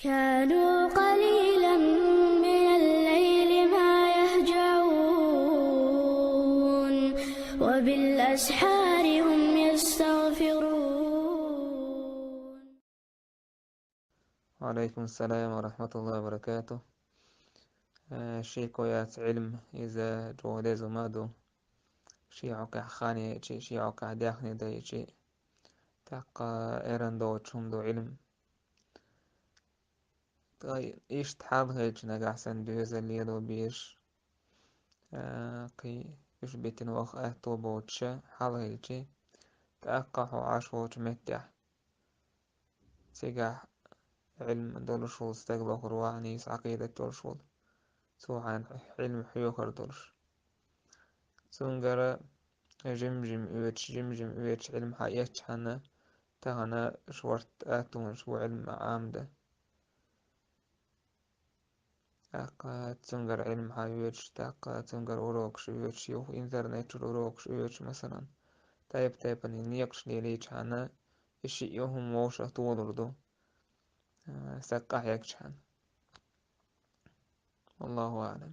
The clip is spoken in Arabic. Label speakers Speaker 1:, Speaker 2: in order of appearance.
Speaker 1: كانوا قليلا من الليل ما يهجعون وبالأسحار هم يستغفرون.
Speaker 2: وعليكم السلام ورحمة الله وبركاته. شيكويات علم إذا جودز مادو شيعوك خاني شيعوك داخني داي شيء تاقا إيرندو تشوندو علم. طيب إيش تحال هيج نجا أحسن بيوز اللي يدو بيش كي إيش بيتن وخ أهتو بوتشا حال هيجي تأقح وعاشو تمتع سيجا علم دولشو استقبل قروانيس عقيدة دولشو سوحان علم حيوخر دولش سونجرا جمجم إيوتش علم حقيقة حنا تانا شورت آتون شو علم عامدة تاقا تسونجر علم حيوتش تاقا تسونجر أوروكش إيوتش يوخ إنترنت أوروكش إيوتش مثلا تايب نيقش ليليش حنا إشي يوهم موشة طولردو ساقا حيكش حنا والله أعلم.